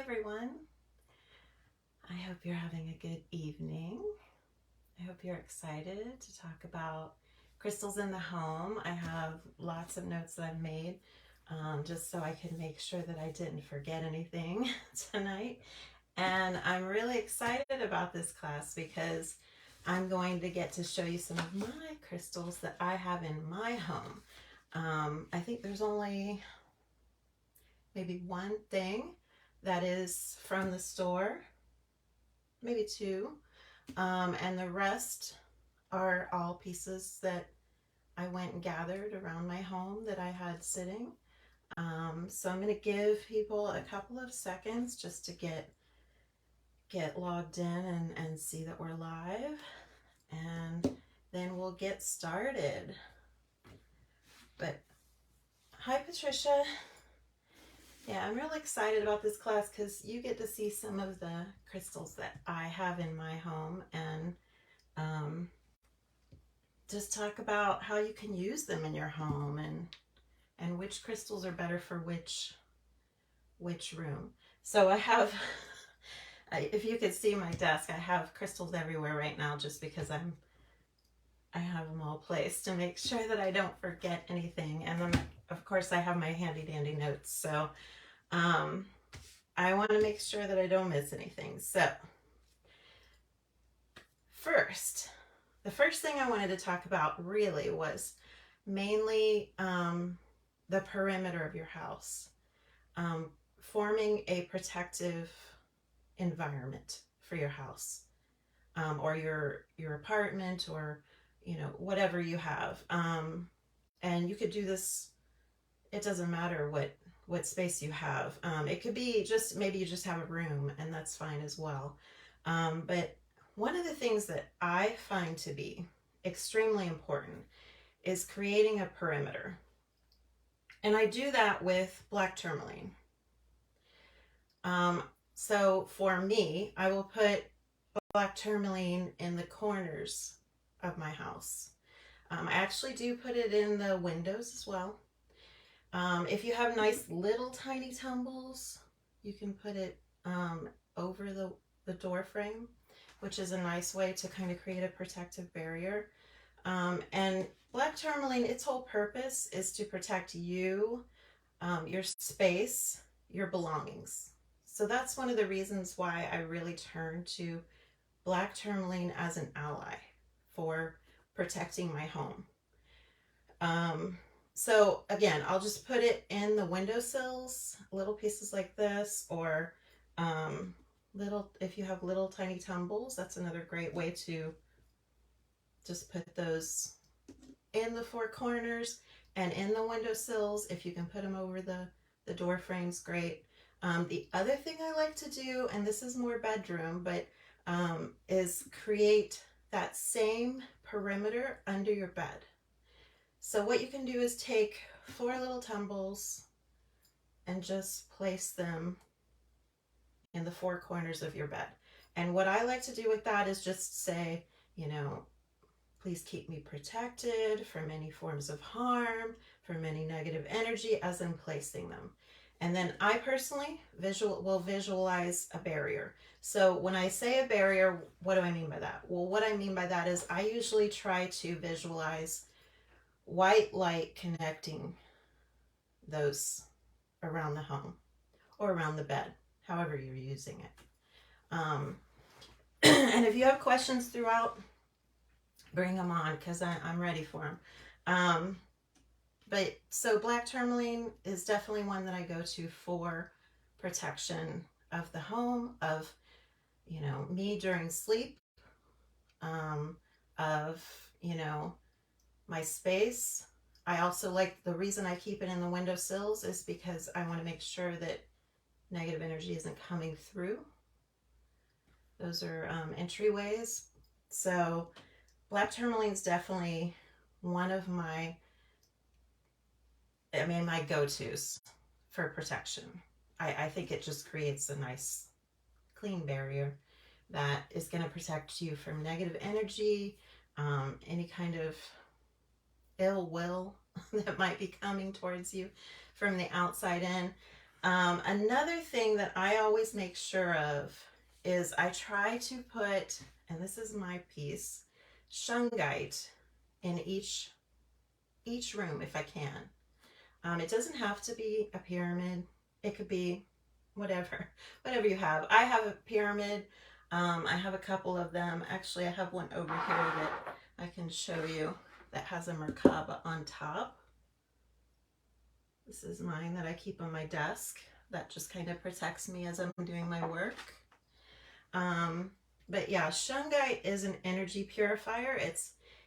everyone. I hope you're having a good evening. I hope you're excited to talk about crystals in the home. I have lots of notes that I've made just so I can make sure that I didn't forget anything tonight. And I'm really excited about this class because I'm going to get to show you some of my crystals that I have in my home. I think there's only maybe one thing that is from the store, maybe two, and the rest are all pieces that I went and gathered around my home that I had sitting. So I'm going to give people a couple of seconds just to get logged in and see that we're live, and then we'll get started. But hi, Patricia. Yeah, I'm really excited about this class because you get to see some of the crystals that I have in my home and just talk about how you can use them in your home and which crystals are better for which room. So I have, if you could see my desk, I have crystals everywhere right now just because I have them all placed to make sure that I don't forget anything. And then of course I have my handy dandy notes. So I want to make sure that I don't miss anything. So the first thing I wanted to talk about really was mainly the perimeter of your house, forming a protective environment for your house, or your apartment, or whatever you have. And you could do this. It doesn't matter what space you have. It could be just maybe you just have a room, and that's fine as well. But one of the things that I find to be extremely important is creating a perimeter. And I do that with black tourmaline. So for me, I will put black tourmaline in the corners of my house. I actually do put it in the windows as well. If you have nice little tiny tumbles, you can put it over the door frame, which is a nice way to kind of create a protective barrier. And black tourmaline, its whole purpose is to protect you, your space, your belongings. So that's one of the reasons why I really turn to black tourmaline as an ally for protecting my home. So again, I'll just put it in the windowsills, little pieces like this, or if you have little tiny tumbles, that's another great way to just put those in the four corners and in the windowsills. If you can put them over the door frames, great. The other thing I like to do, and this is more bedroom, but is create that same perimeter under your bed. So what you can do is take 4 little tumbles and just place them in the 4 corners of your bed. And what I like to do with that is just say, please keep me protected from any forms of harm, from any negative energy, as I'm placing them. And then I personally will visualize a barrier. So when I say a barrier, what do I mean by that? Well, what I mean by that is I usually try to visualize white light connecting those around the home or around the bed, however you're using it. And if you have questions throughout, bring them on because I'm ready for them. But so black tourmaline is definitely one that I go to for protection of the home, of me during sleep, of my space. I also like, the reason I keep it in the windowsills is because I want to make sure that negative energy isn't coming through. Those are entryways. So black tourmaline is definitely one of my go-tos for protection. I think it just creates a nice clean barrier that is going to protect you from negative energy, any kind of ill will that might be coming towards you from the outside in. Another thing that I always make sure of is I try to put, and this is my piece, shungite in each room if I can. It doesn't have to be a pyramid. It could be whatever, whatever you have. I have a pyramid. I have a couple of them. Actually, I have one over here that I can show you that has a Merkaba on top. This is mine that I keep on my desk. That just kind of protects me as I'm doing my work. But yeah, shungite is an energy purifier.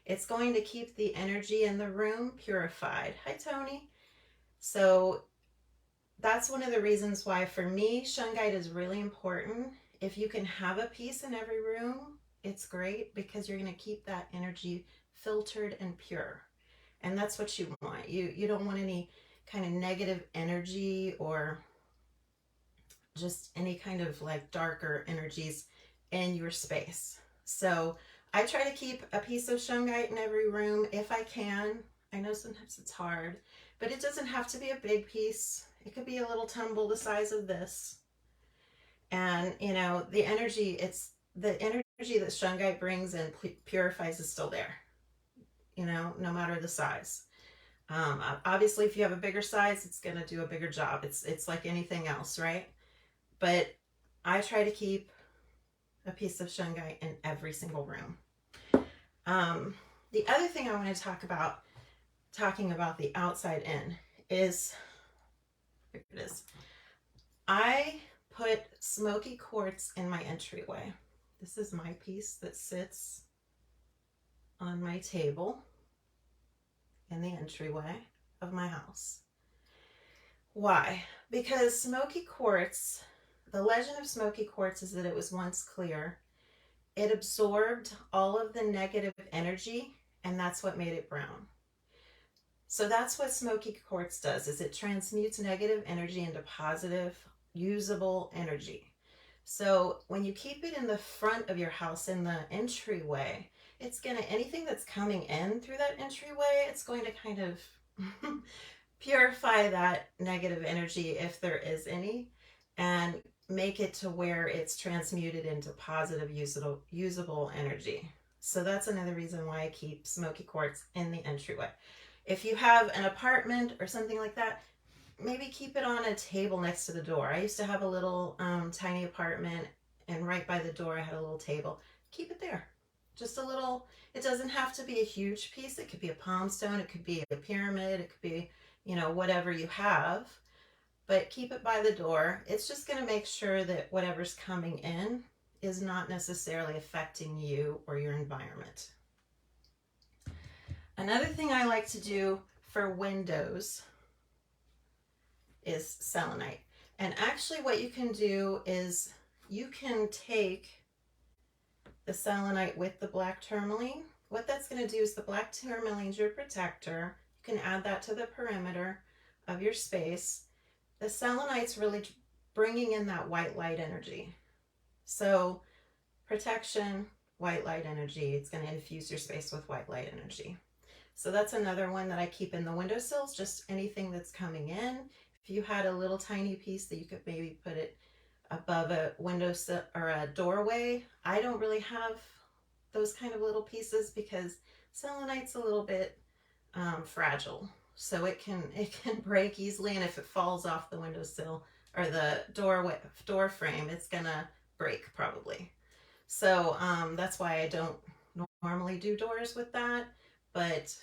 It's going to keep the energy in the room purified. Hi, Tony. So that's one of the reasons why for me, shungite is really important. If you can have a piece in every room, it's great because you're going to keep that energy filtered and pure. And that's what you want. You don't want any kind of negative energy or just any kind of like darker energies in your space. So I try to keep a piece of shungite in every room if I can. I know sometimes it's hard, but it doesn't have to be a big piece. It could be a little tumble the size of this. And you know, the energy that shungite brings and purifies is still there, you know, no matter the size. Obviously, if you have a bigger size, it's going to do a bigger job. It's like anything else, right? But I try to keep a piece of shungite in every single room. The other thing I want to talking about the outside in is, here it is. I put smoky quartz in my entryway. This is my piece that sits on my table in the entryway of my house. Why? Because smoky quartz, the legend of smoky quartz is that it was once clear. It absorbed all of the negative energy, and that's what made it brown. So that's what smoky quartz does, is it transmutes negative energy into positive, usable energy. So when you keep it in the front of your house, in the entryway, it's gonna, anything that's coming in through that entryway, it's going to kind of purify that negative energy if there is any, and make it to where it's transmuted into positive, usable energy. So that's another reason why I keep smoky quartz in the entryway. If you have an apartment or something like that, maybe keep it on a table next to the door. I used to have a little tiny apartment, and right by the door I had a little table. Keep it there. Just a little, it doesn't have to be a huge piece. It could be a palm stone, it could be a pyramid, it could be, you know, whatever you have. But keep it by the door. It's just going to make sure that whatever's coming in is not necessarily affecting you or your environment. Another thing I like to do for windows is selenite. And actually what you can do is you can take the selenite with the black tourmaline. What that's going to do is the black tourmaline is your protector. You can add that to the perimeter of your space. The selenite's really bringing in that white light energy. So protection, white light energy, it's going to infuse your space with white light energy. So that's another one that I keep in the windowsills, just anything that's coming in. If you had a little tiny piece that you could maybe put it above a windowsill or a doorway. I don't really have those kind of little pieces because selenite's a little bit fragile. So it can break easily, and if it falls off the windowsill or the door frame, it's gonna break probably. So that's why I don't normally do doors with that, but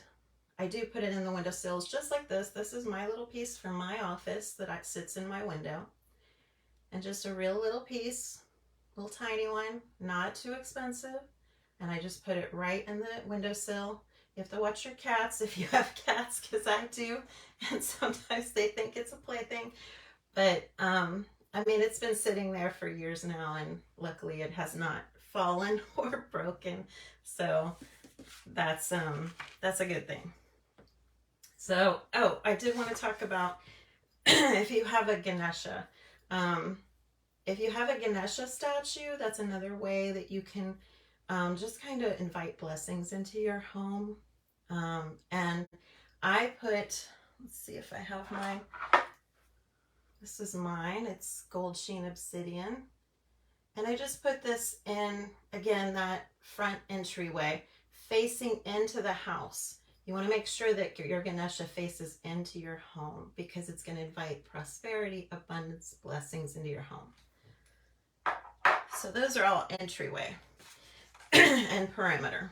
I do put it in the windowsills just like this. This is my little piece from my office that sits in my window, and just a real little piece, little tiny one, not too expensive, and I just put it right in the windowsill. You have to watch your cats if you have cats, because I do, and sometimes they think it's a plaything. But I mean, it's been sitting there for years now, and luckily it has not fallen or broken. So that's a good thing. So, oh, I did want to talk about if you have a Ganesha. If you have a Ganesha statue, that's another way that you can just kind of invite blessings into your home. And I put, let's see if I have mine. This is mine. It's gold sheen obsidian. And I just put this in, again, that front entryway facing into the house. You want to make sure that your Ganesha faces into your home because it's going to invite prosperity, abundance, blessings into your home. So those are all entryway and perimeter.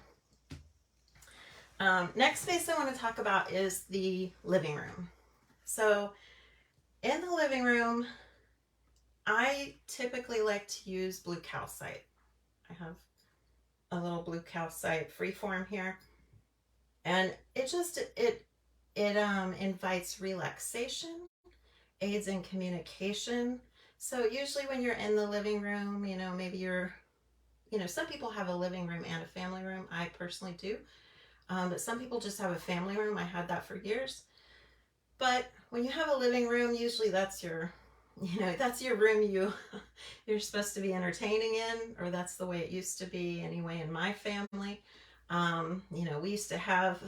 Next space I want to talk about is the living room. So in the living room, I typically like to use blue calcite. I have a little blue calcite freeform here, and it invites relaxation, aids in communication. So usually when you're in the living room, maybe some people have a living room and a family room. I personally do. But some people just have a family room. I had that for years. But when you have a living room, usually that's your room you're supposed to be entertaining in, or that's the way it used to be anyway in my family. We used to have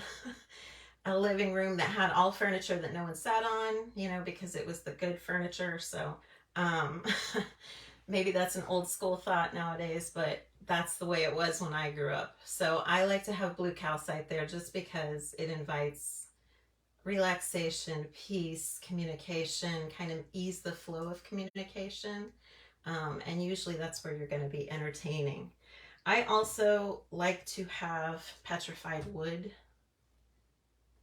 a living room that had all furniture that no one sat on, because it was the good furniture. So um, maybe that's an old school thought nowadays, but that's the way it was when I grew up. So I like to have blue calcite there just because it invites relaxation, peace, communication, kind of ease the flow of communication. And usually that's where you're going to be entertaining. I also like to have petrified wood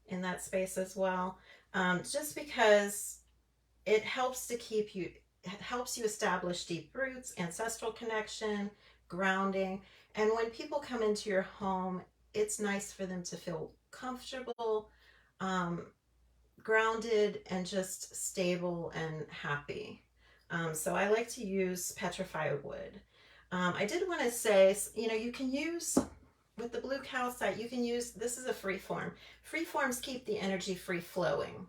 in that space as well, just because it helps you establish deep roots, ancestral connection, grounding. And when people come into your home, it's nice for them to feel comfortable, um, grounded, and just stable and happy. So I like to use petrified wood. I did want to say, you can use, with the blue calcite, this is a free form. Free forms keep the energy free flowing.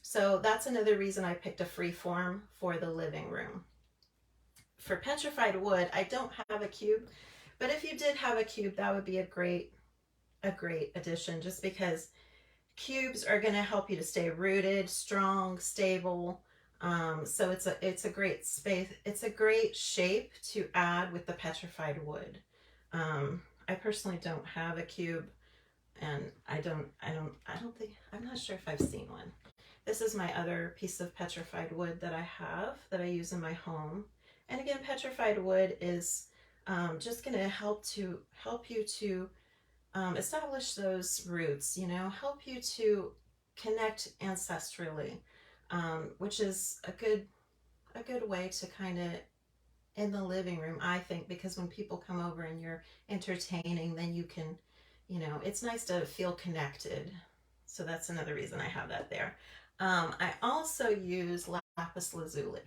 So that's another reason I picked a free form for the living room. For petrified wood, I don't have a cube, but if you did have a cube, that would be a great addition, just because cubes are going to help you to stay rooted, strong, stable. So it's a great space. It's a great shape to add with the petrified wood. I personally don't have a cube, and I'm not sure if I've seen one. This is my other piece of petrified wood that I use in my home. And again, petrified wood is just going to help you to establish those roots, help you to connect ancestrally, which is a good way to kind of, in the living room, I think, because when people come over and you're entertaining, then you can, it's nice to feel connected. So that's another reason I have that there. I also use lapis lazuli.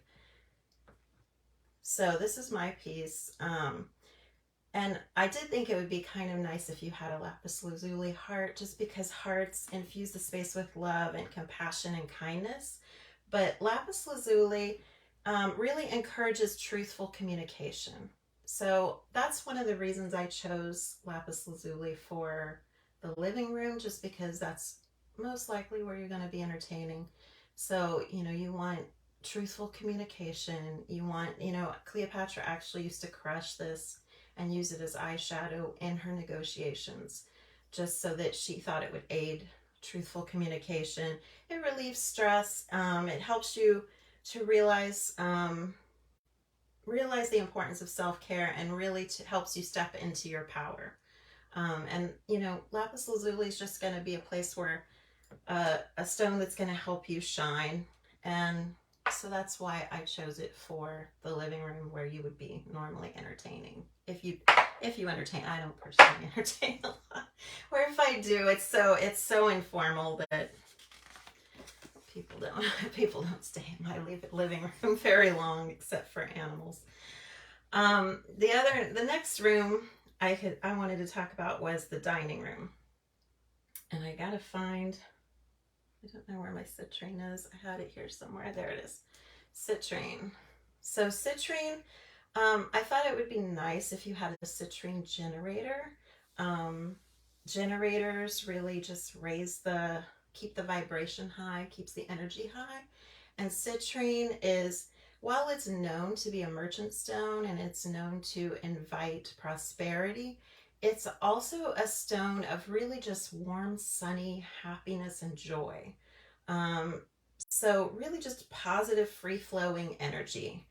So this is my piece. And I did think it would be kind of nice if you had a lapis lazuli heart, just because hearts infuse the space with love and compassion and kindness. But lapis lazuli really encourages truthful communication. So that's one of the reasons I chose lapis lazuli for the living room, just because that's most likely where you're going to be entertaining. So, you want truthful communication. You want, Cleopatra actually used to crush this and use it as eyeshadow in her negotiations, just so that she thought it would aid truthful communication. It relieves stress. It helps you to realize the importance of self-care, and really helps you step into your power. And lapis lazuli is just going to be a place where a stone that's going to help you shine. And so that's why I chose it for the living room, where you would be normally entertaining. If you entertain, I don't personally entertain a lot. Or if I do, it's so informal that people don't stay in my living room very long, except for animals. The next room I wanted to talk about was the dining room. And I gotta find, I don't know where my citrine is. I had it here somewhere. There it is. Citrine. So citrine, I thought it would be nice if you had a citrine generator. Generators really just keep the vibration high, keeps the energy high. And citrine is, while it's known to be a merchant stone and it's known to invite prosperity, it's also a stone of really just warm, sunny happiness and joy. Um, so really just positive, free-flowing energy.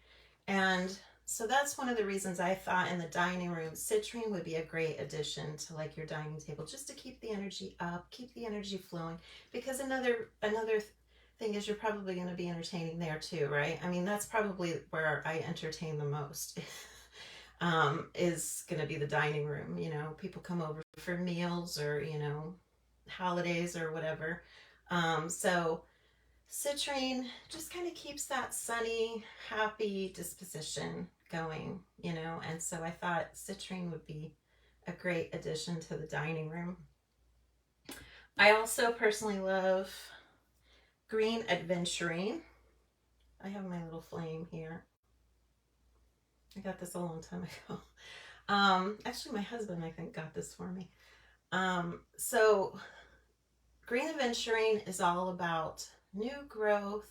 And so that's one of the reasons I thought in the dining room, citrine would be a great addition to like your dining table, just to keep the energy up, keep the energy flowing. Because another thing is you're probably going to be entertaining there too, right? I mean, that's probably where I entertain the most. Is going to be the dining room. You know, people come over for meals or, you know, holidays or whatever. So citrine just kind of keeps that sunny, happy disposition going, you know, and so I thought citrine would be a great addition to the dining room. I also personally love green adventurine. I have my little flame here. I got this a long time ago. Actually, my husband, I think, got this for me. So green adventurine is all about new growth,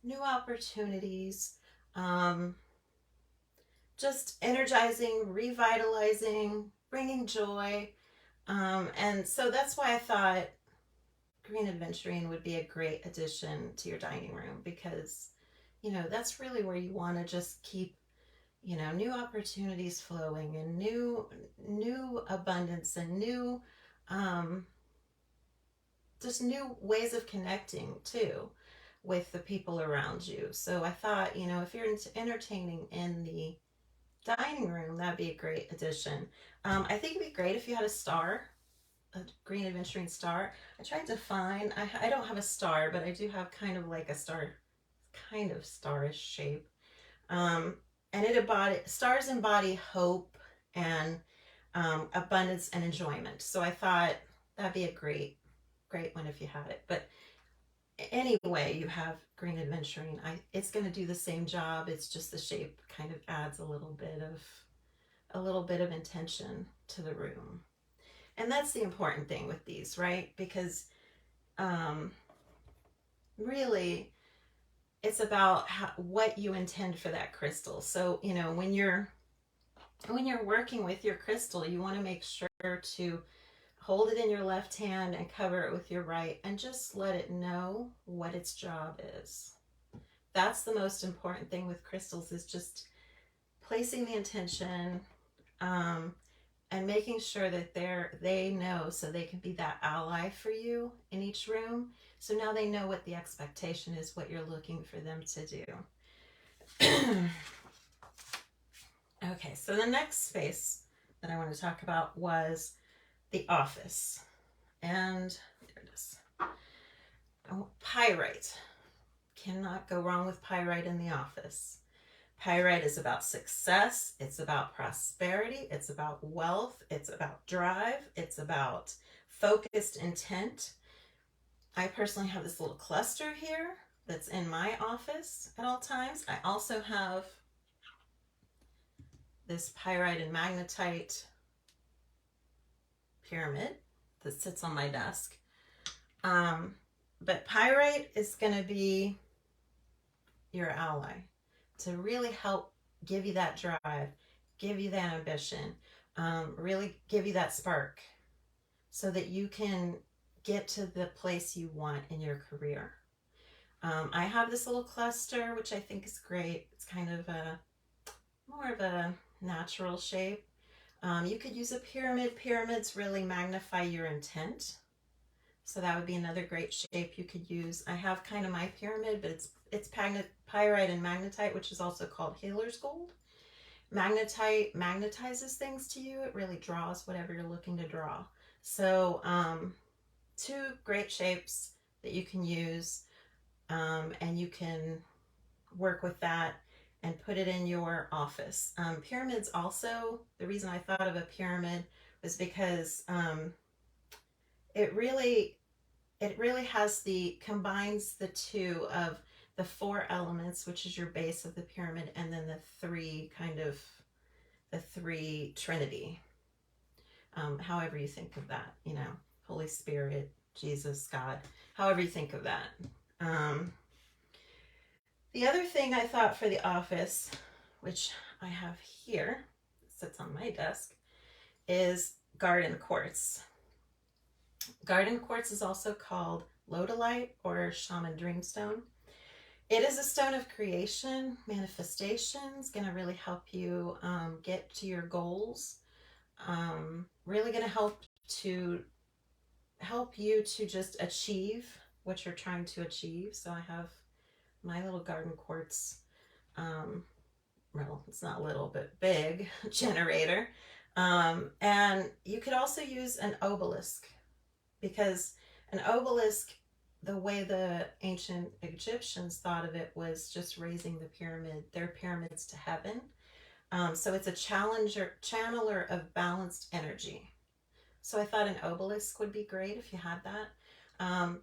new opportunities, um, just energizing, revitalizing, bringing joy. And so that's why I thought green adventurine would be a great addition to your dining room because, you know, that's really where you want to just keep, you know, new opportunities flowing and new abundance and new um, just new ways of connecting too with the people around you. So I thought, you know, if you're entertaining in the dining room, that'd be a great addition. I think it'd be great if you had a star, a green adventuring star. I tried to find, I don't have a star, but I do have kind of like a star, kind of starish shape. Um, and stars embody hope and abundance and enjoyment. So I thought that'd be a great one if you had it. But anyway, you have green adventuring. It's going to do the same job. It's just the shape kind of adds a little bit of intention to the room. And that's the important thing with these, right? Because um, really, it's about what you intend for that crystal. So, you know, when you're working with your crystal, you want to make sure to hold it in your left hand and cover it with your right and just let it know what its job is. That's the most important thing with crystals, is just placing the intention, um, and making sure that they know, so they can be that ally for you in each room. So now they know what the expectation is, what you're looking for them to do. Okay, so the next space that I want to talk about was the office. And there it is. Oh, pyrite. Cannot go wrong with pyrite in the office. Pyrite is about success. It's about prosperity. It's about wealth. It's about drive. It's about focused intent. I personally have this little cluster here that's in my office at all times. I also have this pyrite and magnetite pyramid that sits on my desk. But pyrite is going to be your ally to really help give you that drive, give you that ambition, really give you that spark so that you can get to the place you want in your career. I have this little cluster, which I think is great. It's kind of more of a natural shape. You could use a pyramid. Pyramids really magnify your intent. So that would be another great shape you could use. I have kind of my pyramid, but it's pyrite and magnetite, which is also called healer's gold. Magnetite magnetizes things to you. It really draws whatever you're looking to draw. So two great shapes that you can use, and you can work with that and put it in your office. Pyramids also, the reason I thought of a pyramid was because it really has combines the two of the four elements, which is your base of the pyramid, and then the three Trinity. However you think of that, you know, Holy Spirit, Jesus, God, however you think of that. The other thing I thought for the office, which I have here, sits on my desk, is garden quartz. Garden quartz is also called lodolite or shaman dreamstone. It is a stone of creation, manifestation. It's going to really help you get to your goals. Really going to help you to just achieve what you're trying to achieve. So I have my little garden quartz, well, it's not little, but big generator. And you could also use an obelisk, because an obelisk, the way the ancient Egyptians thought of it, was just raising their pyramids to heaven. So it's a channeler of balanced energy. So I thought an obelisk would be great if you had that.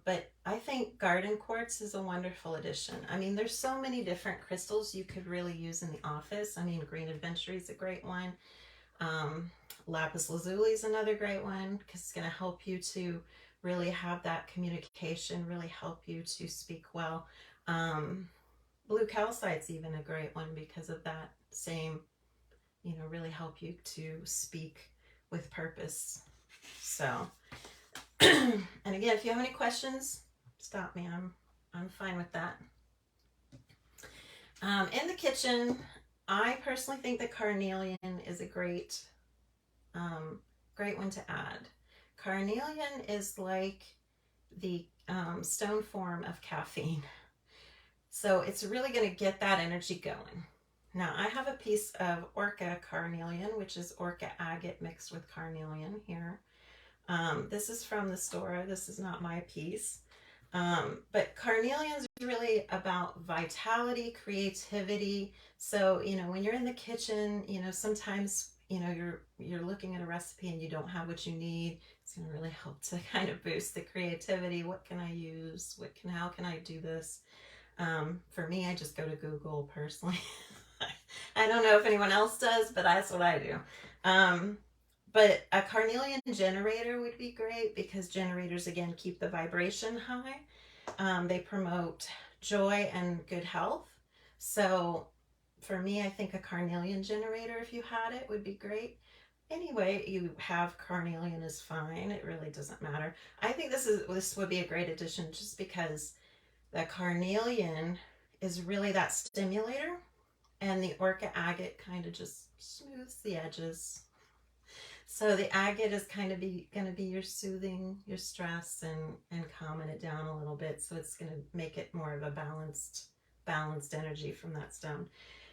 But I think garden quartz is a wonderful addition. I mean, there's so many different crystals you could really use in the office. I mean, green adventure is a great one. Lapis lazuli is another great one, because it's going to help you to really have that communication, really help you to speak well. Blue calcite's even a great one because of that same, really help you to speak with purpose. So, and again, if you have any questions, stop me. I'm fine with that. In the kitchen, I personally think that carnelian is a great one to add. Carnelian is like the stone form of caffeine. So it's really going to get that energy going. Now, I have a piece of orca carnelian, which is orca agate mixed with carnelian here. This is from the store. This is not my piece. But carnelian is really about vitality, creativity. So, when you're in the kitchen, sometimes, you're looking at a recipe and you don't have what you need. It's going to really help to kind of boost the creativity. What can I use? How can I do this? For me, I just go to Google personally. I don't know if anyone else does, but that's what I do. But a carnelian generator would be great, because generators, again, keep the vibration high. They promote joy and good health. So for me, I think a carnelian generator, if you had it, would be great. Anyway, you have carnelian is fine. It really doesn't matter. I think this would be a great addition, just because the carnelian is really that stimulator, and the orca agate kind of just smooths the edges. So the agate is kind of going to be your soothing your stress and calming it down a little bit. So it's going to make it more of a balanced energy from that stone.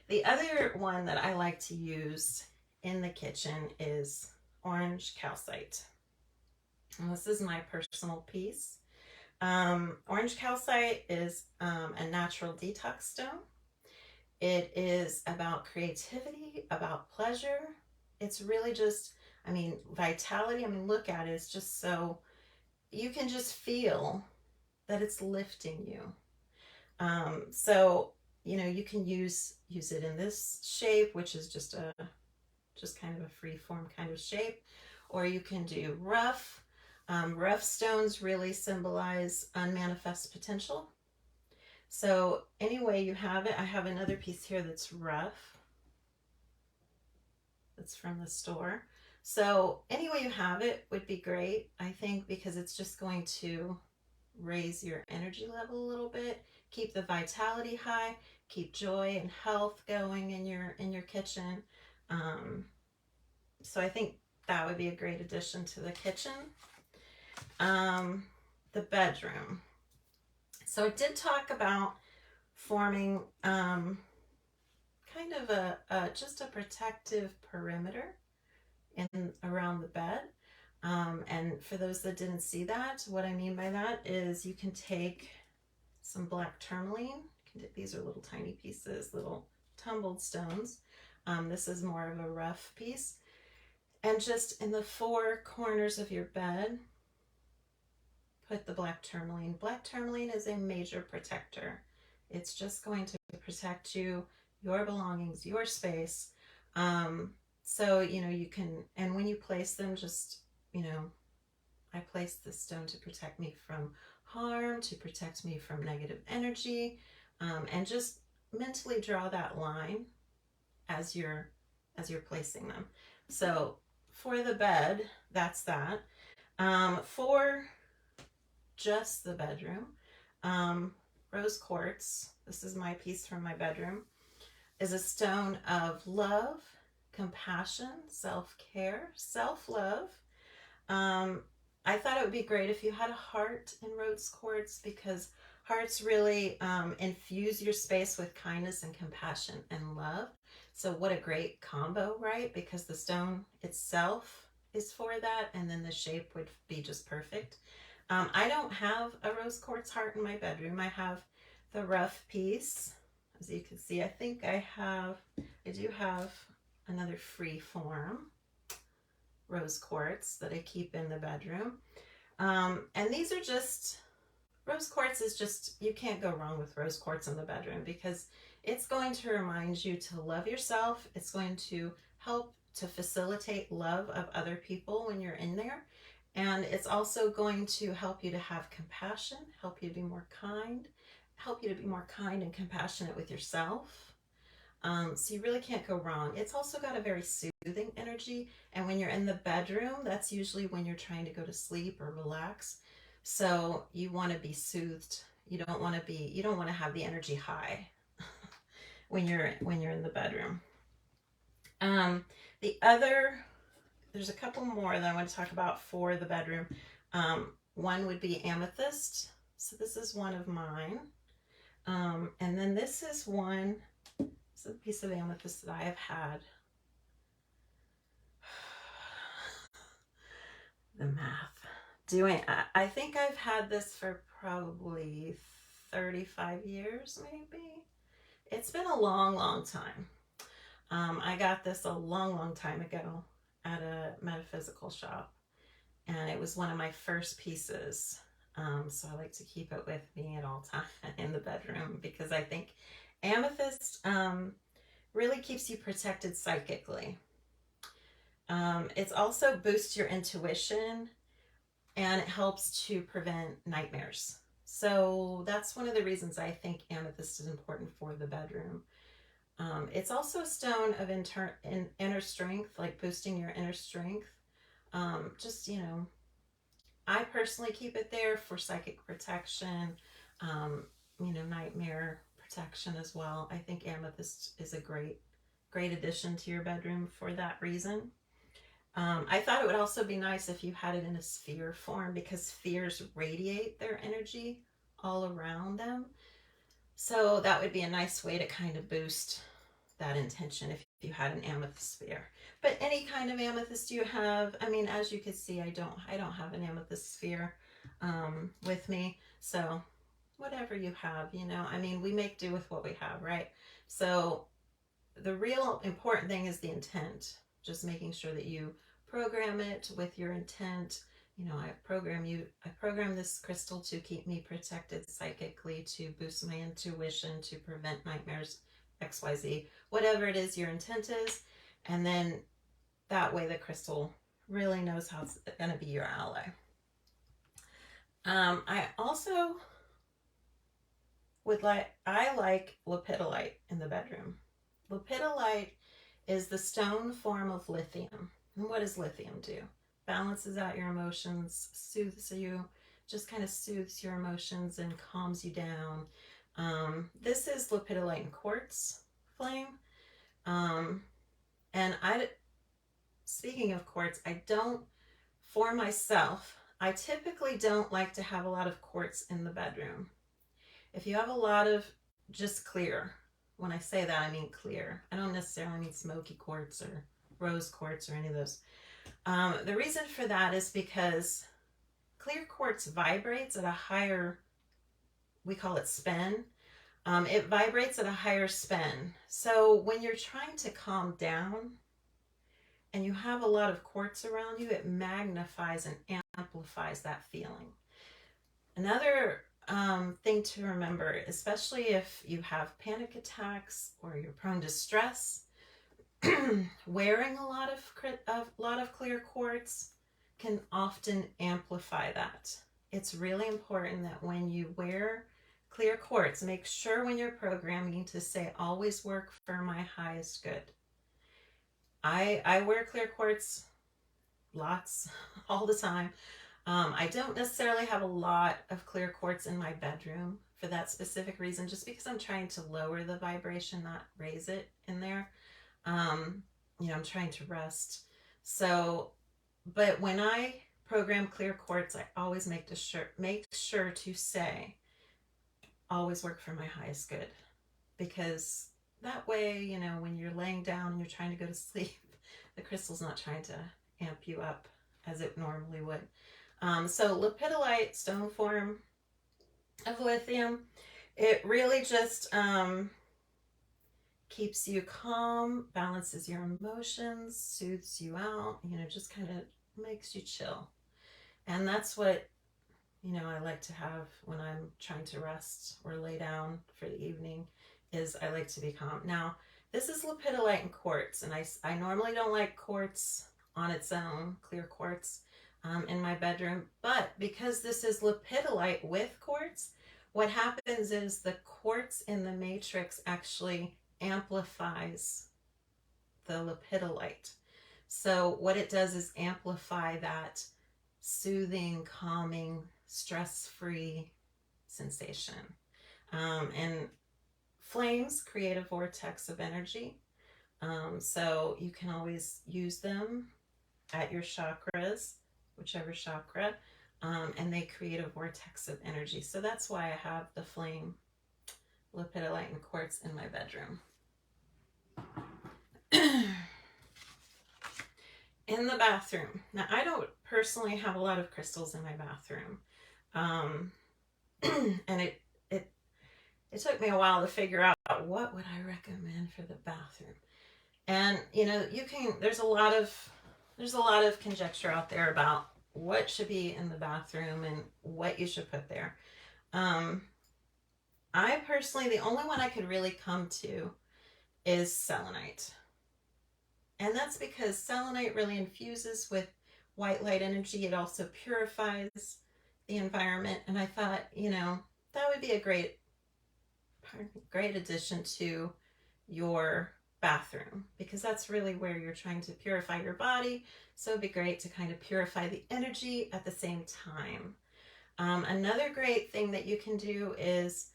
The other one that I like to use in the kitchen is orange calcite. And this is my personal piece. Orange calcite is a natural detox stone. It is about creativity, about pleasure. It's really just, vitality. Look at it. It's just so, you can just feel that it's lifting you. So, you can use it in this shape, which is just kind of a free form kind of shape, or you can do rough. Rough stones really symbolize unmanifest potential. So any way you have it, I have another piece here that's rough. That's from the store. So any way you have it would be great, I think, because it's just going to raise your energy level a little bit, keep the vitality high, keep joy and health going in your kitchen. So I think that would be a great addition to the kitchen. The bedroom. So I did talk about forming kind of just a protective perimeter around the bed. And for those that didn't see that, what I mean by that is you can take some black tourmaline. These are little tiny pieces, little tumbled stones. This is more of a rough piece. And just in the four corners of your bed, put the black tourmaline. Black tourmaline is a major protector. It's just going to protect you, your belongings, your space. So, you can, and when you place them, just, I place this stone to protect me from harm, to protect me from negative energy. And just, mentally draw that line as you're placing them. So for the bed, that's that. For just the bedroom, rose quartz, this is my piece from my bedroom, is a stone of love, compassion, self-care, self-love. I thought it would be great if you had a heart in rose quartz, because hearts really infuse your space with kindness and compassion and love. So what a great combo, right? Because the stone itself is for that, and then the shape would be just perfect. I don't have a rose quartz heart in my bedroom. I have the rough piece. As you can see, I do have another free form rose quartz that I keep in the bedroom. And these are just, rose quartz is just, you can't go wrong with rose quartz in the bedroom, because it's going to remind you to love yourself. It's going to help to facilitate love of other people when you're in there. And it's also going to help you to have compassion, help you to be more kind, help you to be more kind and compassionate with yourself. So you really can't go wrong. It's also got a very soothing energy. And when you're in the bedroom, that's usually when you're trying to go to sleep or relax. So you want to be soothed. You don't want to have the energy high when you're in the bedroom. There's a couple more that I want to talk about for the bedroom. One would be amethyst. So this is one of mine. And then this is a piece of amethyst that I have had. The math. I think I've had this for probably 35 years, maybe. It's been a long, long time. I got this a long, long time ago at a metaphysical shop, and it was one of my first pieces. So I like to keep it with me at all times in the bedroom, because I think amethyst really keeps you protected psychically. It also boosts your intuition, and it helps to prevent nightmares. So that's one of the reasons I think amethyst is important for the bedroom. It's also a stone of inner strength, like boosting your inner strength. I personally keep it there for psychic protection, nightmare protection as well. I think amethyst is a great addition to your bedroom for that reason. I thought it would also be nice if you had it in a sphere form, because spheres radiate their energy all around them. So that would be a nice way to kind of boost that intention if you had an amethyst sphere. But any kind of amethyst you have, I mean, as you can see, I don't have an amethyst sphere with me. So whatever you have, I mean, we make do with what we have, right? So the real important thing is the intent. Just making sure that you program it with your intent. I program this crystal to keep me protected psychically, to boost my intuition, to prevent nightmares, XYZ, whatever it is your intent is. And then that way the crystal really knows how it's going to be your ally. I also I like lepidolite in the bedroom. Lepidolite is the stone form of lithium. And what does lithium do? Balances out your emotions, soothes you, just kind of soothes your emotions and calms you down. This is lepidolite and quartz flame. And speaking of quartz, for myself, I typically don't like to have a lot of quartz in the bedroom. If you have a lot of just clear, when I say that, I mean clear. I don't necessarily mean smoky quartz or rose quartz or any of those. The reason for that is because clear quartz vibrates at a higher, we call it spin. It vibrates at a higher spin. So when you're trying to calm down and you have a lot of quartz around you, it magnifies and amplifies that feeling. Another thing to remember, especially if you have panic attacks or you're prone to stress, wearing a lot of clear quartz can often amplify that. It's really important that when you wear clear quartz. Make sure when you're programming to say always work for my highest good. I wear clear quartz lots all the time. I don't necessarily have a lot of clear quartz in my bedroom for that specific reason, just because I'm trying to lower the vibration, not raise it in there. You know, I'm trying to rest. So, but when I program clear quartz, I always make sure to say, always work for my highest good, because that way, you know, when you're laying down and you're trying to go to sleep, the crystal's not trying to amp you up as it normally would. So lepidolite, stone form of lithium, it really just keeps you calm, balances your emotions, soothes you out, you know, just kind of makes you chill. And that's what, you know, I like to have when I'm trying to rest or lay down for the evening, is I like to be calm. Now, this is lepidolite and quartz, and I normally don't like quartz on its own, clear quartz, in my bedroom, but because this is lepidolite with quartz, what happens is the quartz in the matrix actually amplifies the lepidolite. So what it does is amplify that soothing, calming, stress-free sensation. And flames create a vortex of energy. So you can always use them at your chakras, whichever chakra, and they create a vortex of energy. So that's why I have the flame, lepidolite, and quartz in my bedroom. In the bathroom. Now, I don't personally have a lot of crystals in my bathroom. And it took me a while to figure out what would I recommend for the bathroom. And, you know, there's a lot of conjecture out there about what should be in the bathroom and what you should put there. I personally, the only one I could really come to is selenite. And that's because selenite really infuses with white light energy. It also purifies the environment. And I thought, you know, that would be a great addition to your bathroom, because that's really where you're trying to purify your body. So it'd be great to kind of purify the energy at the same time. Another great thing that you can do is,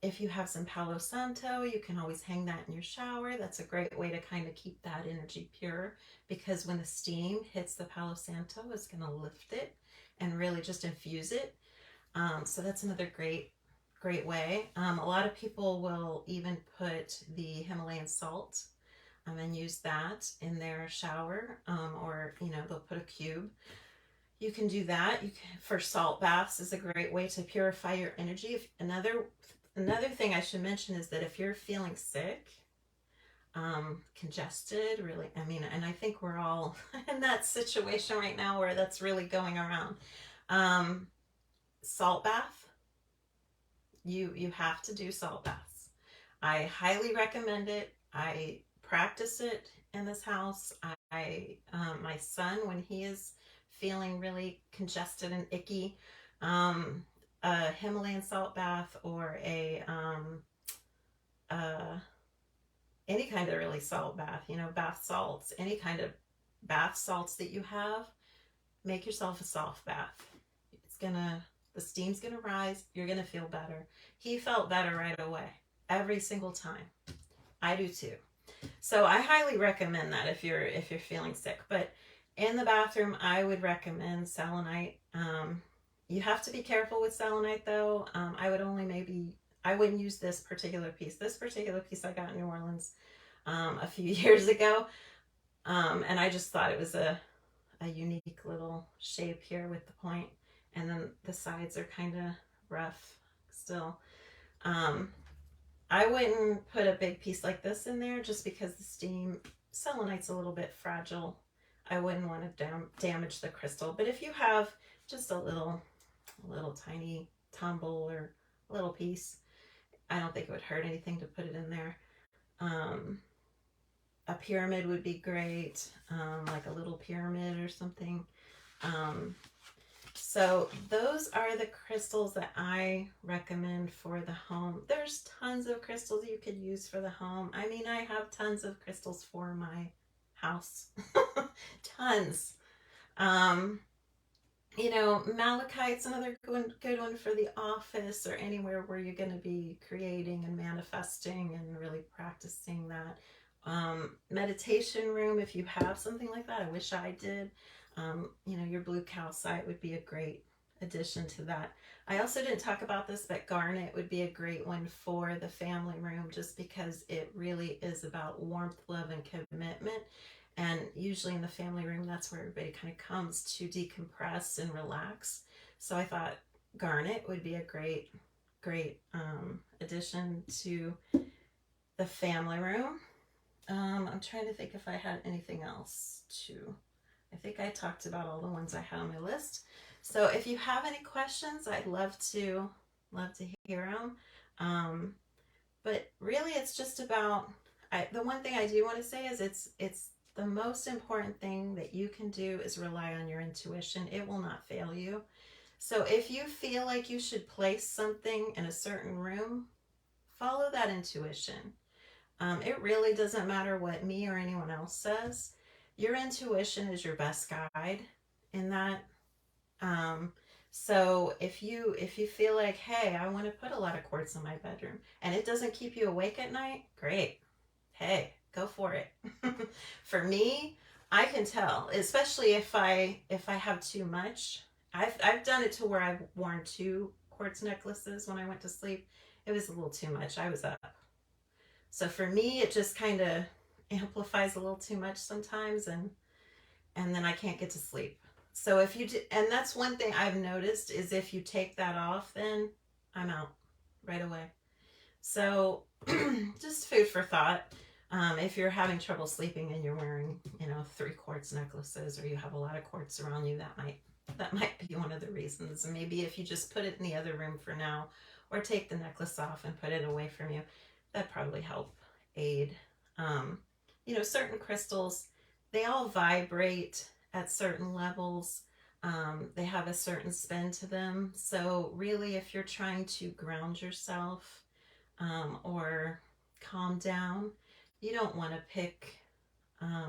if you have some Palo Santo, you can always hang that in your shower. That's a great way to kind of keep that energy pure, because when the steam hits the Palo Santo, it's going to lift it and really just infuse it. So that's another great way. A lot of people will even put the Himalayan salt and use that in their shower, or, you know, they'll put a cube. You can do that. For salt baths is a great way to purify your energy. Another thing I should mention is that if you're feeling sick, congested, really, I mean, and I think we're all in that situation right now where that's really going around. Salt bath, you have to do salt baths. I highly recommend it. I practice it in this house. My son, when he is feeling really congested and icky, a Himalayan salt bath or any kind of really salt bath, you know, bath salts, any kind of bath salts that you have, make yourself a salt bath. The steam's gonna rise. You're gonna feel better. He felt better right away, every single time. I do too. So I highly recommend that if you're feeling sick. But in the bathroom, I would recommend selenite. You have to be careful with selenite, though. I wouldn't use this particular piece. This particular piece I got in New Orleans a few years ago, and I just thought it was a unique little shape here with the point, and then the sides are kind of rough still. I wouldn't put a big piece like this in there, just because the selenite's a little bit fragile. I wouldn't want to damage the crystal. But if you have just a little tiny tumble or a little piece, I don't think it would hurt anything to put it in there. A pyramid would be great, like a little pyramid or something. So those are the crystals that I recommend for the home. There's tons of crystals you could use for the home. I mean, I have tons of crystals for my house. Tons. Um, you know, malachite's another good one for the office or anywhere where you're going to be creating and manifesting and really practicing that. Meditation room, if you have something like that, I wish I did. You know, your blue calcite would be a great addition to that. I also didn't talk about this, but garnet would be a great one for the family room just because it really is about warmth, love, and commitment. And usually in the family room, that's where everybody kind of comes to decompress and relax. So I thought garnet would be a great addition to the family room. I'm trying to think if I had anything else to. I think I talked about all the ones I had on my list. So if you have any questions, I'd love to hear them. But really, it's just about. The one thing I do want to say is it's the most important thing that you can do is rely on your intuition. It will not fail you. So if you feel like you should place something in a certain room, follow that intuition. It really doesn't matter what me or anyone else says. Your intuition is your best guide in that. Um, so if you feel like, hey, I want to put a lot of quartz in my bedroom and it doesn't keep you awake at night, great. Hey, go for it. For me, I can tell, especially if I have too much. I've done it to where I've worn 2 quartz necklaces when I went to sleep. It was a little too much. I was up. So for me, it just kind of amplifies a little too much sometimes, and then I can't get to sleep. So if you do, and that's one thing I've noticed is if you take that off, then I'm out right away. So just food for thought. If you're having trouble sleeping and you're wearing, 3 quartz necklaces, or you have a lot of quartz around you, that might be one of the reasons. And maybe if you just put it in the other room for now, or take the necklace off and put it away from you, that probably help aid. Certain crystals, they all vibrate at certain levels. They have a certain spin to them. So really, if you're trying to ground yourself or calm down, you don't want to pick a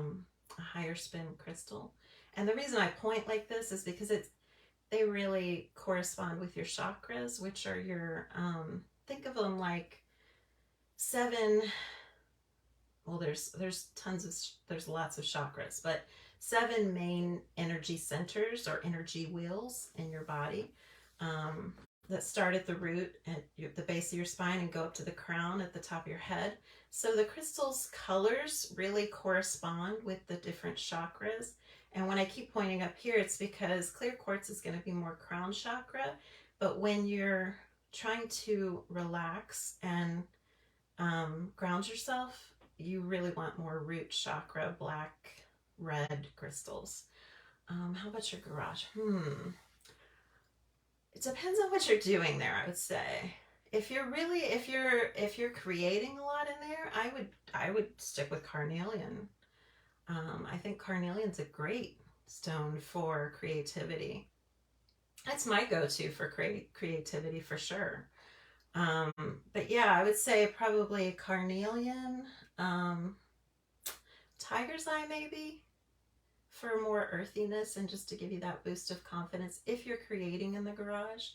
higher spin crystal. And the reason I point like this is because they really correspond with your chakras, which are your think of them like 7. Well, there's lots of chakras, but 7 main energy centers or energy wheels in your body that start at the root at the base of your spine and go up to the crown at the top of your head. So the crystal's colors really correspond with the different chakras. And when I keep pointing up here, it's because clear quartz is going to be more crown chakra. But when you're trying to relax and ground yourself, you really want more root chakra, black, red crystals. How about your garage? It depends on what you're doing there, I would say. If you're creating a lot in there, I would stick with carnelian. I think carnelian's a great stone for creativity. That's my go-to for creativity for sure. But yeah, I would say probably carnelian, tiger's eye maybe, for more earthiness and just to give you that boost of confidence if you're creating in the garage.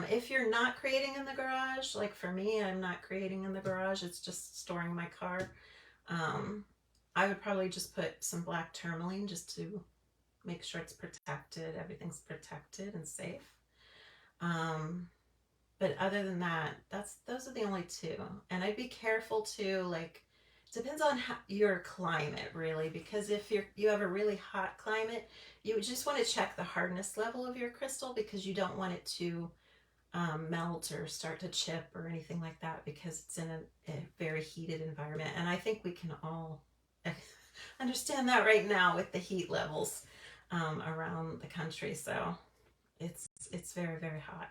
If you're not creating in the garage, like for me, I'm not creating in the garage, it's just storing my car. I would probably just put some black tourmaline just to make sure it's protected, everything's protected and safe. But other than that, those are the only 2. And I'd be careful too, like, depends on your climate really, because if you have a really hot climate, you just want to check the hardness level of your crystal because you don't want it to melt or start to chip or anything like that because it's in a very heated environment. And I think we can all understand that right now with the heat levels around the country. So it's very, very hot.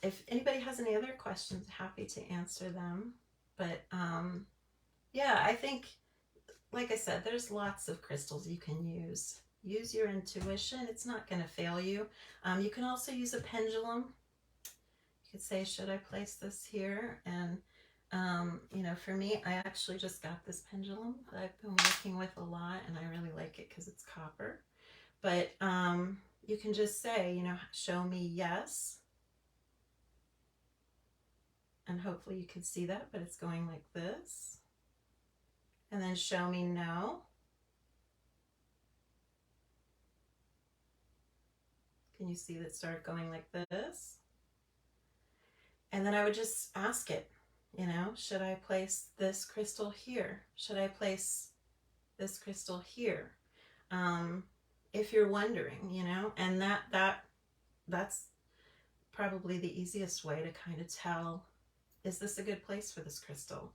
If anybody has any other questions, happy to answer them. But yeah, I think, like I said, there's lots of crystals you can use. Use your intuition. It's not going to fail you. You can also use a pendulum. You could say, should I place this here? And, you know, for me, I actually just got this pendulum that I've been working with a lot, and I really like it because it's copper. But you can just say, you know, show me yes. And hopefully you can see that, but it's going like this. And then show me no. Can you see that start going like this? And then I would just ask it, you know, should I place this crystal here? Should I place this crystal here? If you're wondering, you know, and that's probably the easiest way to kind of tell, is this a good place for this crystal?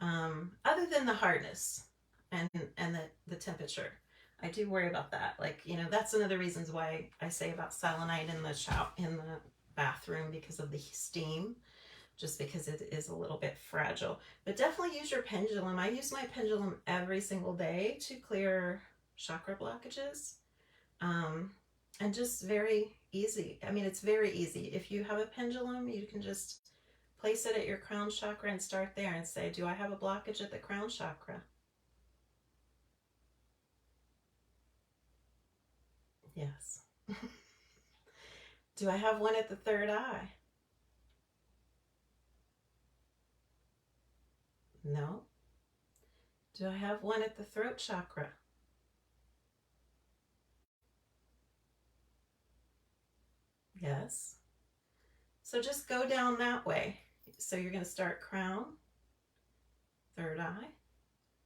Other than the hardness and the temperature. I do worry about that. Like, you know, that's one of the reasons why I say about selenite in the bathroom, because of the steam, just because it is a little bit fragile. But definitely use your pendulum. I use my pendulum every single day to clear chakra blockages. And just very easy. I mean, it's very easy. If you have a pendulum, you can just place it at your crown chakra and start there and say, do I have a blockage at the crown chakra? Yes. Do I have one at the third eye? No. Do I have one at the throat chakra? Yes. So just go down that way. So you're going to start crown, third eye,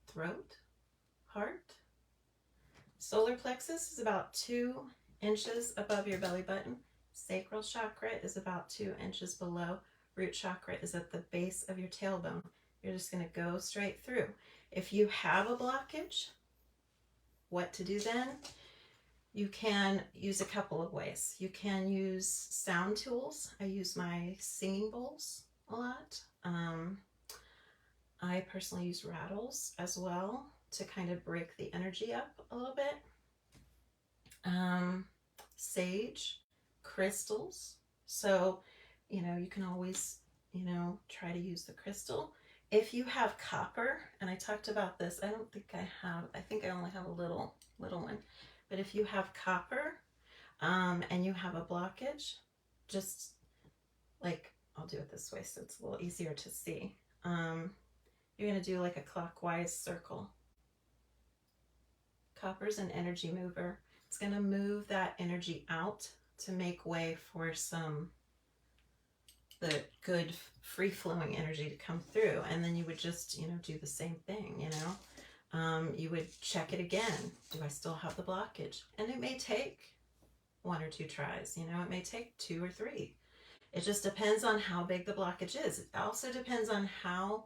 throat, heart. Solar plexus is about 2 inches above your belly button. Sacral chakra is about 2 inches below. Root chakra is at the base of your tailbone. You're just going to go straight through. If you have a blockage, what to do then? You can use a couple of ways. You can use sound tools. I use my singing bowls a lot. I personally use rattles as well to kind of break the energy up a little bit. Sage, crystals. So, you know, you can always, you know, try to use the crystal. If you have copper, and I talked about this, I don't think I have, I think I only have a little one. But if you have copper and you have a blockage, just like, I'll do it this way so it's a little easier to see. You're going to do like a clockwise circle. Copper's an energy mover. It's going to move that energy out to make way for the good free-flowing energy to come through. And then you would just, you know, do the same thing, you know. You would check it again. Do I still have the blockage? And it may take 1 or 2 tries, you know, it may take 2 or 3. It just depends on how big the blockage is. It also depends on how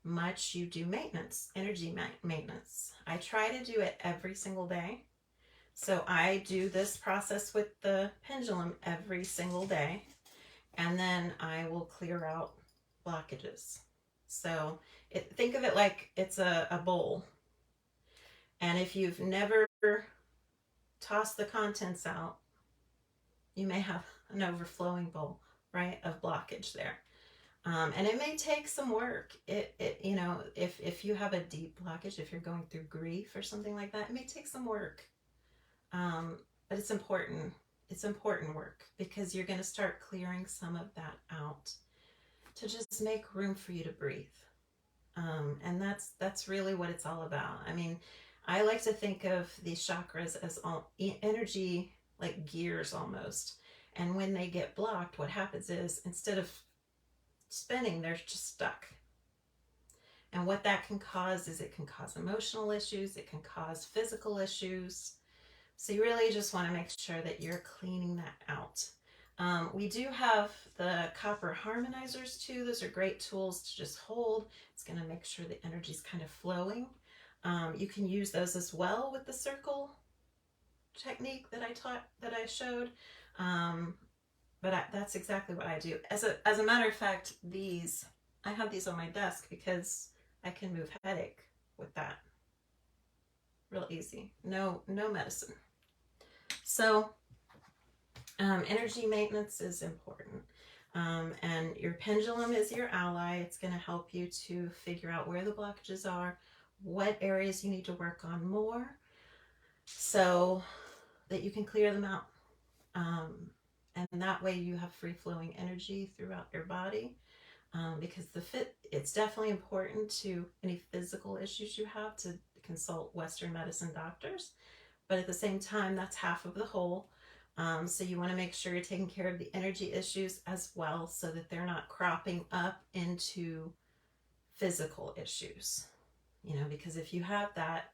much you do maintenance, energy maintenance. I try to do it every single day. So I do this process with the pendulum every single day, and then I will clear out blockages. So think of it like it's a bowl. And if you've never tossed the contents out, you may have an overflowing bowl, right, of blockage there. And it may take some work. You know, if you have a deep blockage, if you're going through grief or something like that, it may take some work. But it's important. It's important work, because you're going to start clearing some of that out to just make room for you to breathe. And that's really what it's all about. I mean, I like to think of these chakras as all energy, like gears almost. And when they get blocked, what happens is, instead of spinning, they're just stuck. And what that can cause is, it can cause emotional issues, it can cause physical issues. So you really just want to make sure that you're cleaning that out. We do have the copper harmonizers too. Those are great tools to just hold. It's going to make sure the energy is kind of flowing. You can use those as well with the circle technique that I showed. But that's exactly what I do. As a matter of fact, I have these on my desk because I can move headache with that. Real easy. No medicine. So energy maintenance is important. And your pendulum is your ally. It's going to help you to figure out where the blockages are, what areas you need to work on more, so that you can clear them out. And that way you have free flowing energy throughout your body. Because it's definitely important to any physical issues you have to consult Western medicine doctors. But at the same time, that's half of the whole. So you want to make sure you're taking care of the energy issues as well, so that they're not cropping up into physical issues. Because if you have that,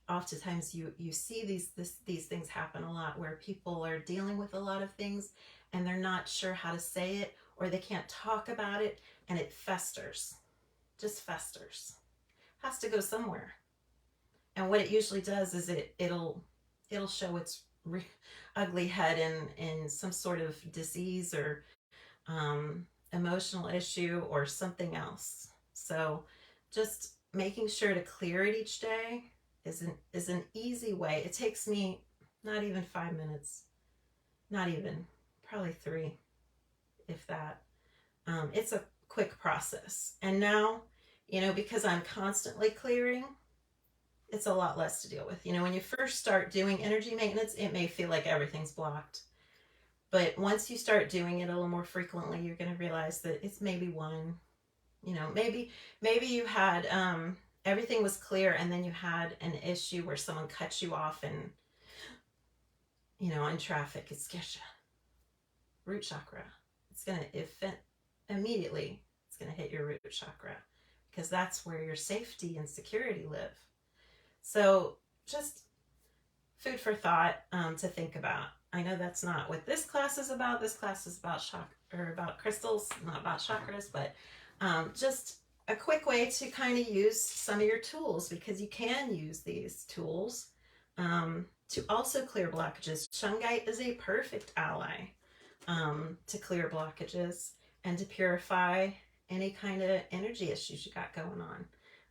oftentimes you see these things happen a lot, where people are dealing with a lot of things and they're not sure how to say it, or they can't talk about it, and it festers, just festers. Has to go somewhere. And what it usually does is it'll show its ugly head in some sort of disease or emotional issue or something else. So just making sure to clear it each day is an easy way. It takes me not even 5 minutes, not even, probably 3, if that. It's a quick process. And now, because I'm constantly clearing, it's a lot less to deal with. When you first start doing energy maintenance, it may feel like everything's blocked. But once you start doing it a little more frequently, you're going to realize that it's maybe one. Maybe you had everything was clear, and then you had an issue where someone cut you off, and in traffic, it scares you. Root chakra. It's going to immediately. It's going to hit your root chakra, because that's where your safety and security live. So just food for thought to think about. I know that's not what this class is about. This class is about about crystals, not about chakras, but just a quick way to kind of use some of your tools, because you can use these tools to also clear blockages. Shungite is a perfect ally to clear blockages and to purify any kind of energy issues you got going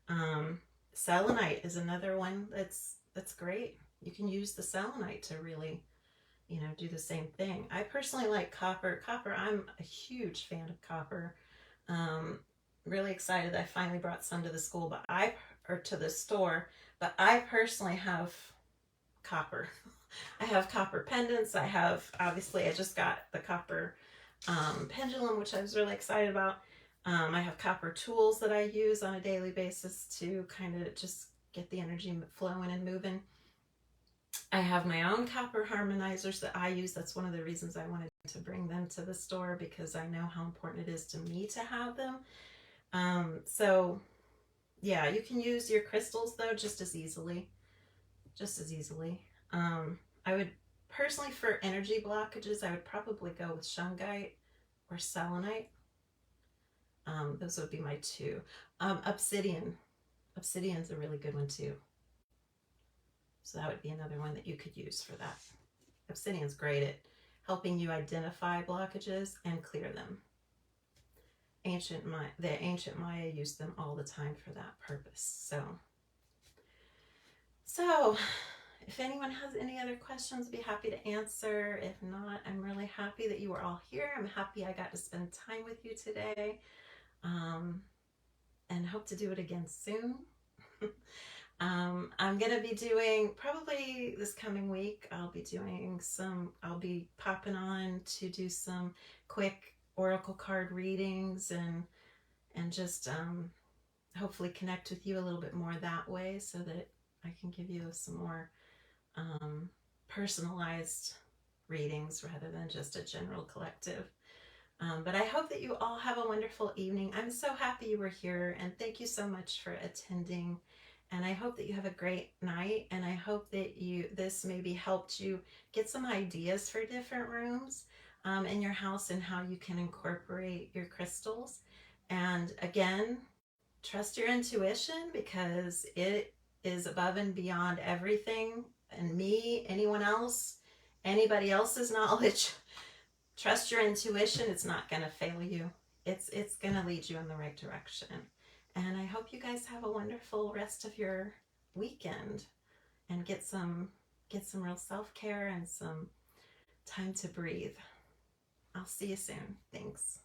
on. Selenite is another one that's great. You can use the selenite to really, do the same thing. I personally like copper. I'm a huge fan of copper. Really excited that I finally brought some to the school, to the store. But I personally have copper. I have copper pendants. Obviously, I just got the copper pendulum, which I was really excited about. I have copper tools that I use on a daily basis to kind of just get the energy flowing and moving. I have my own copper harmonizers that I use. That's one of the reasons I wanted to bring them to the store, because I know how important it is to me to have them. So yeah, you can use your crystals though just as easily. I would personally, for energy blockages, I would probably go with shungite or selenite. Those would be my 2. Obsidian. Obsidian's a really good one too. So that would be another one that you could use for that. Obsidian's great at helping you identify blockages and clear them. The ancient Maya used them all the time for that purpose. So if anyone has any other questions, I'd be happy to answer. If not, I'm really happy that you were all here. I'm happy I got to spend time with you today. And hope to do it again soon. I'm going to be doing, probably this coming week, I'll be popping on to do some quick oracle card readings and just hopefully connect with you a little bit more that way, so that I can give you some more personalized readings rather than just a general collective. But I hope that you all have a wonderful evening. I'm so happy you were here, and thank you so much for attending. And I hope that you have a great night, and I hope that this maybe helped you get some ideas for different rooms in your house and how you can incorporate your crystals. And again, trust your intuition, because it is above and beyond everything, and anyone else, anybody else's knowledge. Trust your intuition. It's not going to fail you. It's going to lead you in the right direction. And I hope you guys have a wonderful rest of your weekend and get some get some real self-care and some time to breathe. I'll see you soon. Thanks.